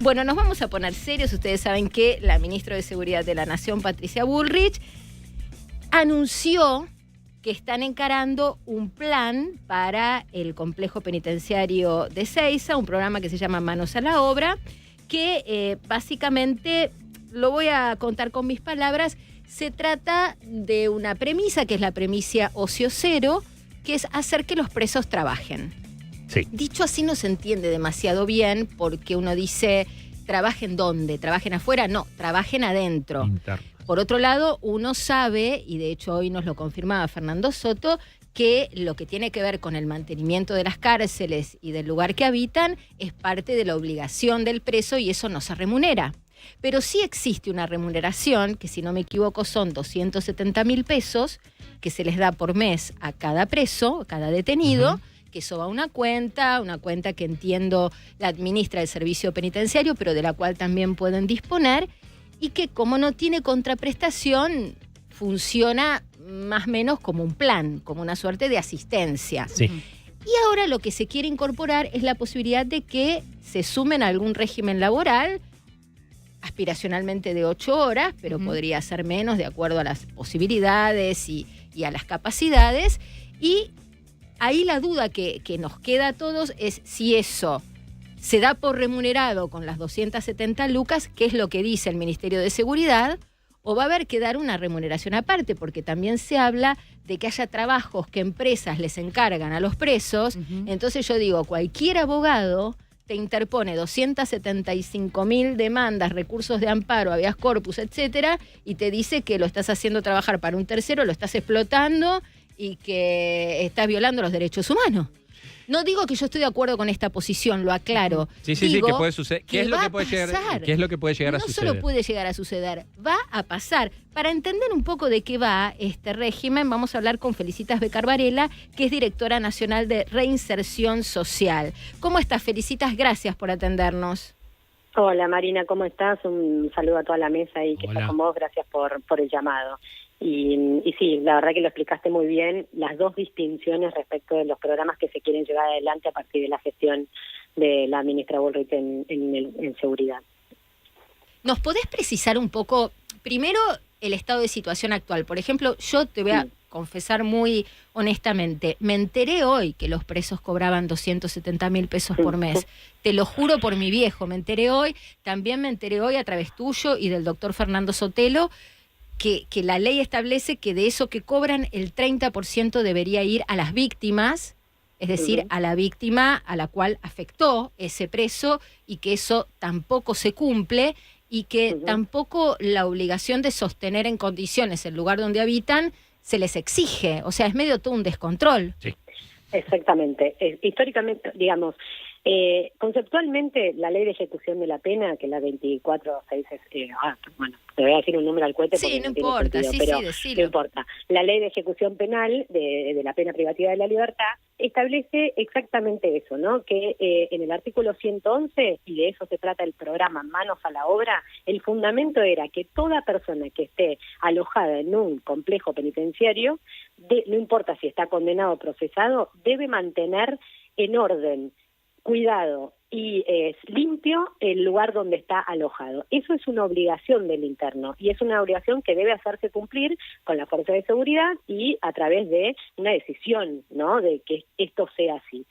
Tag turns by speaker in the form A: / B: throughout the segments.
A: Bueno, nos vamos a poner serios. Ustedes saben que la ministra de Seguridad de la Nación, Patricia Bullrich, anunció que están encarando un plan para el complejo penitenciario de Ezeiza, un programa que se llama Manos a la Obra, que básicamente, lo voy a contar con mis palabras, se trata de una premisa, que es la premisa ocio cero, que es hacer que los presos trabajen.
B: Sí.
A: Dicho así no se entiende demasiado bien, porque uno dice, ¿trabajen dónde? ¿Trabajen afuera? No, trabajen adentro.
B: Interno.
A: Por otro lado, uno sabe, y de hecho hoy nos lo confirmaba Fernando Soto, que lo que tiene que ver con el mantenimiento de las cárceles y del lugar que habitan es parte de la obligación del preso y eso no se remunera. Pero sí existe una remuneración, que si no me equivoco son 270.000 pesos, que se les da por mes a cada preso, a cada detenido, que eso va a una cuenta que entiendo la administra el servicio penitenciario, pero de la cual también pueden disponer, y que como no tiene contraprestación, funciona más o menos como un plan, como una suerte de asistencia.
B: Sí.
A: Y ahora lo que se quiere incorporar es la posibilidad de que se sumen a algún régimen laboral, aspiracionalmente de 8 horas, pero podría ser menos de acuerdo a las posibilidades y a las capacidades. Y ahí la duda que nos queda a todos es si eso se da por remunerado con las 270 lucas, que es lo que dice el Ministerio de Seguridad, o va a haber que dar una remuneración aparte, porque también se habla de que haya trabajos que empresas les encargan a los presos. Entonces yo digo, cualquier abogado te interpone 275.000 demandas, recursos de amparo, habeas corpus, etcétera, y te dice que lo estás haciendo trabajar para un tercero, lo estás explotando y que estás violando los derechos humanos. No digo que yo estoy de acuerdo con esta posición, lo aclaro.
B: Sí,
A: Digo
B: que puede suceder. ¿Qué es lo que puede llegar a suceder?
A: No solo puede llegar a suceder, va a pasar. Para entender un poco de qué va este régimen, vamos a hablar con Felicitas Becar Varela, que es directora nacional de Reinserción Social. ¿Cómo estás, Felicitas? Gracias por atendernos.
C: Hola, Marina, ¿cómo estás? Un saludo a toda la mesa y que está con vos. Gracias por el llamado. Y sí, la verdad que lo explicaste muy bien, las dos distinciones respecto de los programas que se quieren llevar adelante a partir de la gestión de la ministra Bullrich en seguridad.
A: ¿Nos podés precisar un poco, primero, el estado de situación actual? Por ejemplo, yo te voy a confesar muy honestamente, me enteré hoy que los presos cobraban 270.000 pesos por mes. Te lo juro por mi viejo, me enteré hoy, también me enteré hoy a través tuyo y del doctor Fernando Sotelo, que la ley establece que de eso que cobran el 30% debería ir a las víctimas, es decir, a la víctima a la cual afectó ese preso, y que eso tampoco se cumple y que tampoco la obligación de sostener en condiciones el lugar donde habitan se les exige. O sea, es medio todo un descontrol.
B: Sí.
C: Exactamente. Históricamente, digamos, conceptualmente la ley de ejecución de la pena, que la 24.6 es, bueno, te voy a decir un número al cohete porque
A: no importa,
C: tiene sentido,
A: sí,
C: no importa. La ley de ejecución penal de la pena privativa de la libertad establece exactamente eso, ¿no? Que en el artículo 111, y de eso se trata el programa Manos a la Obra, el fundamento era que toda persona que esté alojada en un complejo penitenciario, no importa si está condenado o procesado, debe mantener en orden, cuidado y limpio el lugar donde está alojado. Eso es una obligación del interno y es una obligación que debe hacerse cumplir con la fuerza de seguridad y a través de una decisión, ¿no?, de que esto sea así.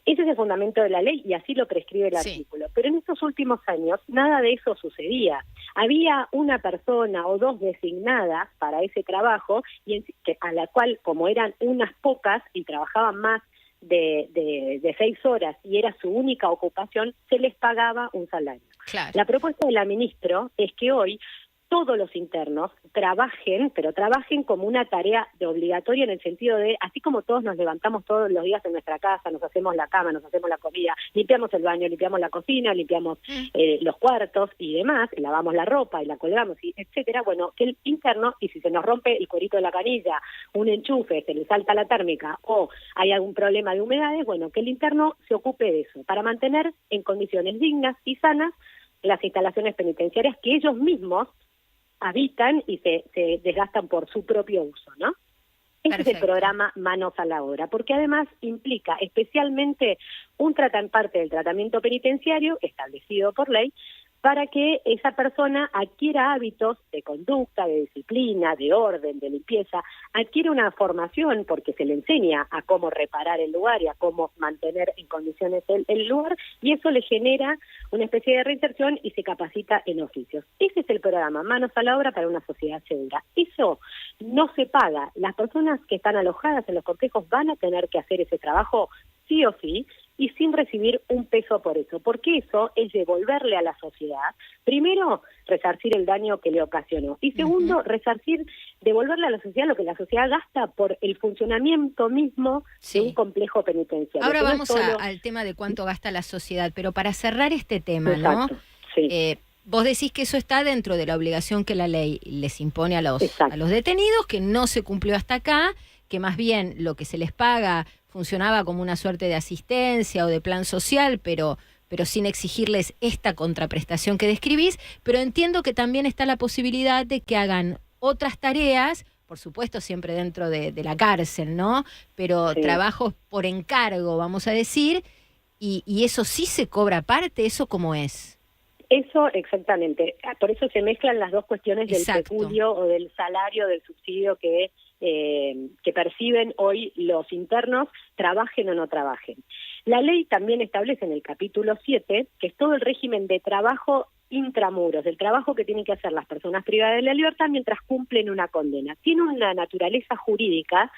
C: Ese es el fundamento de la ley y así lo prescribe el artículo. Pero en estos últimos años nada de eso sucedía. Había una persona o dos designadas para ese trabajo y a la cual, como eran unas pocas y trabajaban más de 6 horas y era su única ocupación, se les pagaba un salario.
A: Claro.
C: La propuesta de la ministra es que hoy todos los internos trabajen, pero trabajen como una tarea de obligatoria en el sentido de, así como todos nos levantamos todos los días en nuestra casa, nos hacemos la cama, nos hacemos la comida, limpiamos el baño, limpiamos la cocina, limpiamos los cuartos y demás, lavamos la ropa y la colgamos, y etcétera, bueno, que el interno, y si se nos rompe el cuerito de la canilla, un enchufe, se le salta la térmica o hay algún problema de humedades, bueno, que el interno se ocupe de eso, para mantener en condiciones dignas y sanas las instalaciones penitenciarias que ellos mismos habitan y se desgastan por su propio uso, ¿no? Ese es el programa Manos a la Obra, porque además implica especialmente parte del tratamiento penitenciario establecido por ley, para que esa persona adquiera hábitos de conducta, de disciplina, de orden, de limpieza, adquiere una formación porque se le enseña a cómo reparar el lugar y a cómo mantener en condiciones el lugar, y eso le genera una especie de reinserción y se capacita en oficios. Ese es el programa Manos a la Obra para una sociedad segura. Eso no se paga. Las personas que están alojadas en los complejos van a tener que hacer ese trabajo sí o sí, y sin recibir un peso por eso, porque eso es devolverle a la sociedad, primero, resarcir el daño que le ocasionó, y segundo, devolverle a la sociedad lo que la sociedad gasta por el funcionamiento mismo de un complejo penitenciario.
A: Ahora vamos al tema de cuánto gasta la sociedad, pero para cerrar este tema,
C: exacto,
A: ¿no?
C: Sí.
A: Vos decís que eso está dentro de la obligación que la ley les impone a los detenidos, que no se cumplió hasta acá, que más bien lo que se les paga funcionaba como una suerte de asistencia o de plan social, pero sin exigirles esta contraprestación que describís, pero entiendo que también está la posibilidad de que hagan otras tareas, por supuesto siempre dentro de la cárcel, ¿no? Pero trabajos por encargo, vamos a decir, y eso sí se cobra aparte, ¿eso cómo es?
C: Eso, exactamente. Por eso se mezclan las dos cuestiones del peculio o del salario, del subsidio que perciben hoy los internos, trabajen o no trabajen. La ley también establece en el capítulo 7 que es todo el régimen de trabajo intramuros, el trabajo que tienen que hacer las personas privadas de la libertad mientras cumplen una condena. Tiene una naturaleza jurídica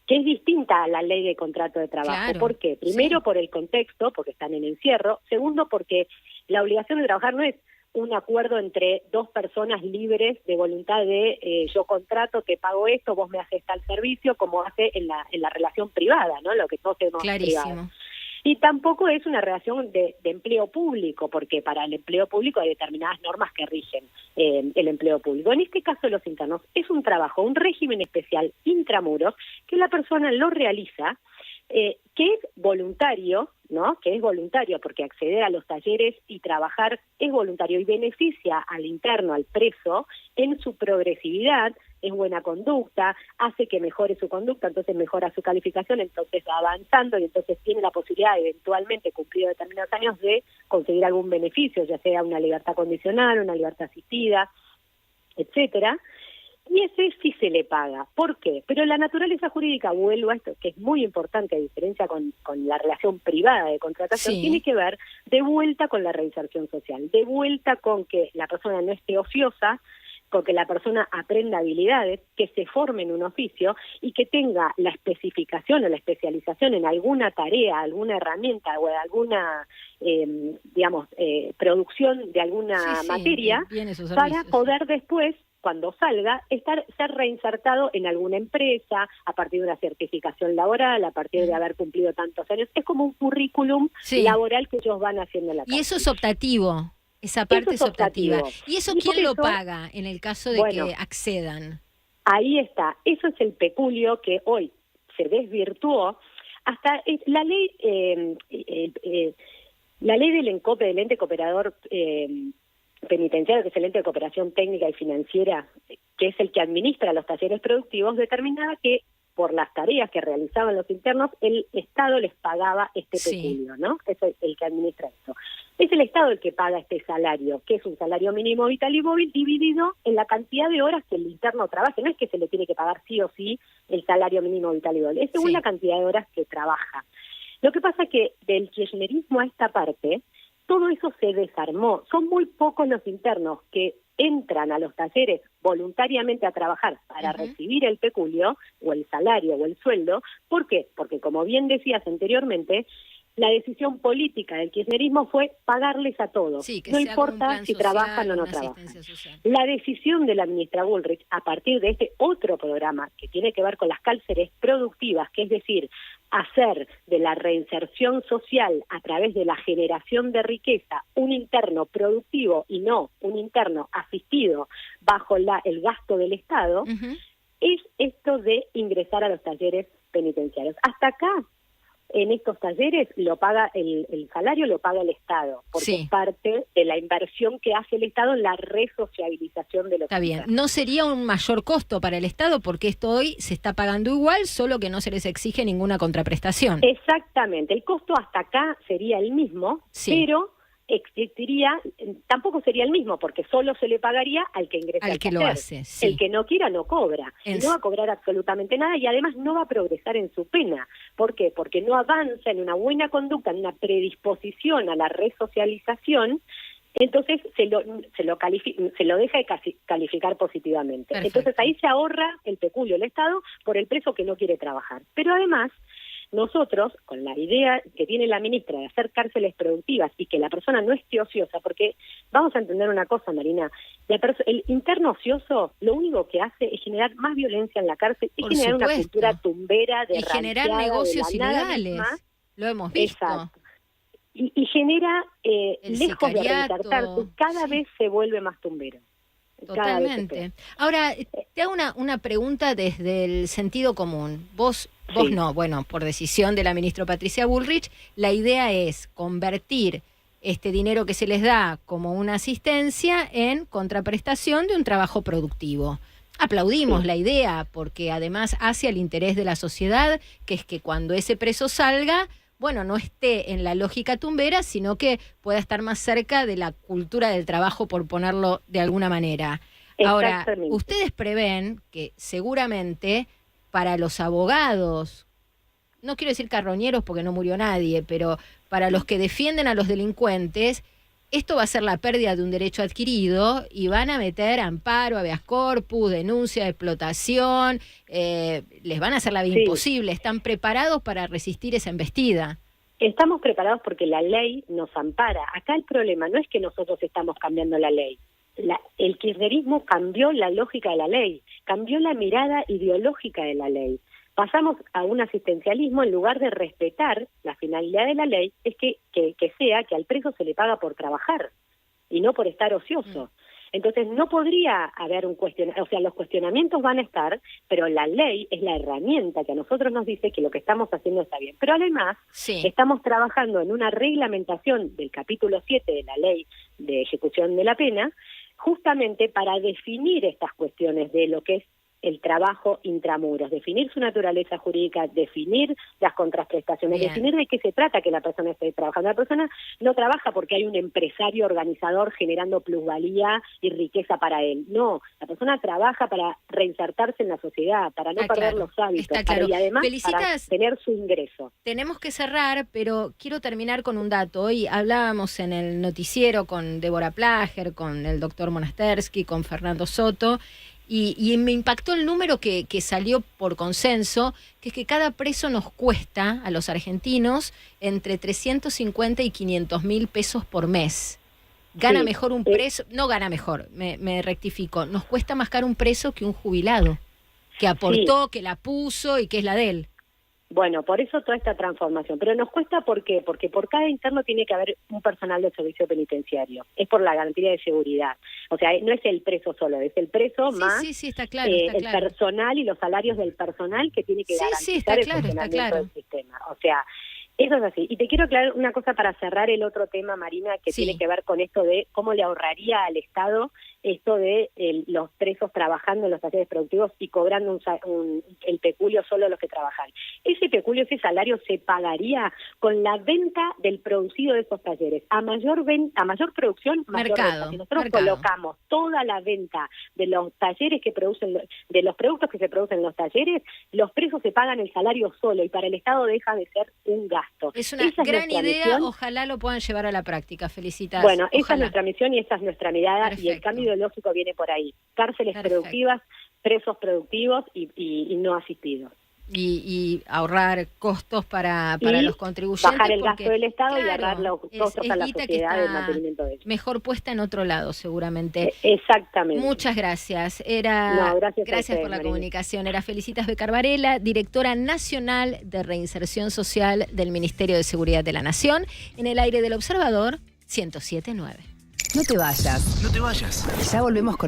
C: que es distinta a la ley de contrato de trabajo.
A: Claro,
C: ¿por qué? Primero, por el contexto, porque están en encierro. Segundo, porque la obligación de trabajar no es un acuerdo entre dos personas libres de voluntad de yo contrato, te pago esto, vos me haces tal servicio, como hace en la relación privada, ¿no? Lo que todos tenemos privado. Y tampoco es una relación de empleo público, porque para el empleo público hay determinadas normas que rigen el empleo público. En este caso de los internos es un trabajo, un régimen especial intramuros, que la persona lo realiza, que es voluntario, ¿no? Que es voluntario porque acceder a los talleres y trabajar es voluntario y beneficia al interno, al preso, en su progresividad, es buena conducta, hace que mejore su conducta, entonces mejora su calificación, entonces va avanzando y entonces tiene la posibilidad, eventualmente, cumplido determinados años, de conseguir algún beneficio, ya sea una libertad condicional, una libertad asistida, etcétera. Y ese sí se le paga. ¿Por qué? Pero la naturaleza jurídica, vuelvo a esto, que es muy importante a diferencia con la relación privada de contratación, tiene que ver de vuelta con la reinserción social, de vuelta con que la persona no esté ociosa, con que la persona aprenda habilidades, que se forme en un oficio y que tenga la especificación o la especialización en alguna tarea, alguna herramienta o alguna, producción de alguna materia para poder después, cuando salga, ser reinsertado en alguna empresa, a partir de una certificación laboral, a partir de haber cumplido tantos años. Es como un currículum laboral que ellos van haciendo en la cárcel.
A: Y eso es optativo, esa parte es optativa. ¿Y eso quién lo paga en el caso de que accedan?
C: Ahí está, eso es el peculio que hoy se desvirtuó. Hasta la ley del ENCOPE, del ente cooperador penitenciario, que es el ente de cooperación técnica y financiera, que es el que administra los talleres productivos, determinaba que por las tareas que realizaban los internos, el Estado les pagaba este peculio, ¿no? Es el que administra esto. Es el Estado el que paga este salario, que es un salario mínimo vital y móvil dividido en la cantidad de horas que el interno trabaje. No es que se le tiene que pagar sí o sí el salario mínimo vital y móvil, es según la cantidad de horas que trabaja. Lo que pasa es que del kirchnerismo a esta parte, todo eso se desarmó. Son muy pocos los internos que entran a los talleres voluntariamente a trabajar para recibir el peculio, o el salario, o el sueldo. ¿Por qué? Porque, como bien decías anteriormente, la decisión política del kirchnerismo fue pagarles a todos, no importa si trabajan o no trabajan. La decisión de la ministra Bullrich, a partir de este otro programa que tiene que ver con las cárceles productivas, que es decir, hacer de la reinserción social a través de la generación de riqueza un interno productivo y no un interno asistido bajo el gasto del Estado, es esto de ingresar a los talleres penitenciarios. Hasta acá en estos talleres lo paga el salario lo paga el Estado, porque es parte de la inversión que hace el Estado en la resociabilización de los
A: Está bien, no sería un mayor costo para el Estado porque esto hoy se está pagando igual, solo que no se les exige ninguna contraprestación.
C: Exactamente, el costo hasta acá sería el mismo, pero existiría, tampoco sería el mismo, porque solo se le pagaría al que ingresa al
A: que
C: taller.
A: lo hace,
C: El que no quiera no cobra, no va a cobrar absolutamente nada y además no va a progresar en su pena. ¿Por qué? Porque no avanza en una buena conducta, en una predisposición a la resocialización. Entonces se lo deja de calificar positivamente.
A: Perfecto.
C: Entonces ahí se ahorra el peculio del Estado por el preso que no quiere trabajar. Pero además, nosotros, con la idea que tiene la ministra de hacer cárceles productivas y que la persona no esté ociosa, porque vamos a entender una cosa, Marina, el interno ocioso lo único que hace es generar más violencia en la cárcel, es generar una cultura tumbera, de
A: generar negocios ilegales, lo hemos visto.
C: Exacto. Y genera, lejos de reinsertarse, cada vez se vuelve más tumbero.
A: Totalmente. Ahora, te hago una pregunta desde el sentido común. Vos no, bueno, por decisión de la ministra Patricia Bullrich, la idea es convertir este dinero que se les da como una asistencia en contraprestación de un trabajo productivo. Aplaudimos la idea porque además hace al interés de la sociedad, que es que cuando ese preso salga, bueno, no esté en la lógica tumbera, sino que pueda estar más cerca de la cultura del trabajo, por ponerlo de alguna manera. Ahora, ustedes prevén que seguramente para los abogados, no quiero decir carroñeros porque no murió nadie, pero para los que defienden a los delincuentes, esto va a ser la pérdida de un derecho adquirido y van a meter amparo, habeas corpus, denuncia de explotación, les van a hacer la vida imposible. ¿Están preparados para resistir esa embestida?
C: Estamos preparados porque la ley nos ampara. Acá el problema no es que nosotros estamos cambiando la ley. El kirchnerismo cambió la lógica de la ley, cambió la mirada ideológica de la ley. Pasamos a un asistencialismo en lugar de respetar la finalidad de la ley, es que sea que al preso se le paga por trabajar y no por estar ocioso. Entonces no podría haber un cuestionamiento, o sea, los cuestionamientos van a estar, pero la ley es la herramienta que a nosotros nos dice que lo que estamos haciendo está bien. Pero además estamos trabajando en una reglamentación del capítulo 7 de la ley de ejecución de la pena, justamente para definir estas cuestiones de lo que es el trabajo intramuros, definir su naturaleza jurídica, definir las contraprestaciones, definir de qué se trata que la persona esté trabajando. La persona no trabaja porque hay un empresario organizador generando plusvalía y riqueza para él. No, la persona trabaja para reinsertarse en la sociedad, para no perder los hábitos y además para tener su ingreso.
A: Tenemos que cerrar, pero quiero terminar con un dato. Hoy hablábamos en el noticiero con Débora Plager, con el doctor Monastersky, con Fernando Soto, y me impactó el número que salió por consenso, que es que cada preso nos cuesta a los argentinos entre 350 y 500 mil pesos por mes. Gana mejor un preso, no gana mejor, me rectifico, nos cuesta más caro un preso que un jubilado, que aportó, que la puso y que es la de él.
C: Bueno, por eso toda esta transformación. Pero nos cuesta, ¿por qué? Porque por cada interno tiene que haber un personal del servicio penitenciario. Es por la garantía de seguridad. O sea, no es el preso solo, es el preso más
A: está claro, está claro.
C: El personal y los salarios del personal que tiene que garantizar el funcionamiento del sistema. O sea, eso es así. Y te quiero aclarar una cosa para cerrar el otro tema, Marina, que tiene que ver con esto de cómo le ahorraría al Estado esto de los presos trabajando en los talleres productivos y cobrando el peculio solo a los que trabajan. Ese peculio, ese salario se pagaría con la venta del producido de esos talleres. A mayor producción, mayor venta. Si nosotros colocamos toda la venta de los talleres que producen, de los productos que se producen en los talleres, los presos se pagan el salario solo y para el Estado deja de ser un gasto.
A: Es una gran idea, ojalá lo puedan llevar a la práctica. Felicitas.
C: Bueno, esa es nuestra misión y esa es nuestra mirada. Perfecto. Y el cambio ideológico viene por ahí. Cárceles productivas, presos productivos y no asistidos.
A: Y ahorrar costos para los contribuyentes.
C: Bajar el gasto del Estado y ahorrar los costos a la sociedad del mantenimiento de ellos.
A: Mejor puesta en otro lado, seguramente.
C: Exactamente.
A: Muchas gracias. Gracias por la comunicación. Era Felicitas Becar Varela, directora nacional de Reinserción Social del Ministerio de Seguridad de la Nación, en el aire del Observador 107.9.
D: No te vayas. No te vayas. Ya volvemos con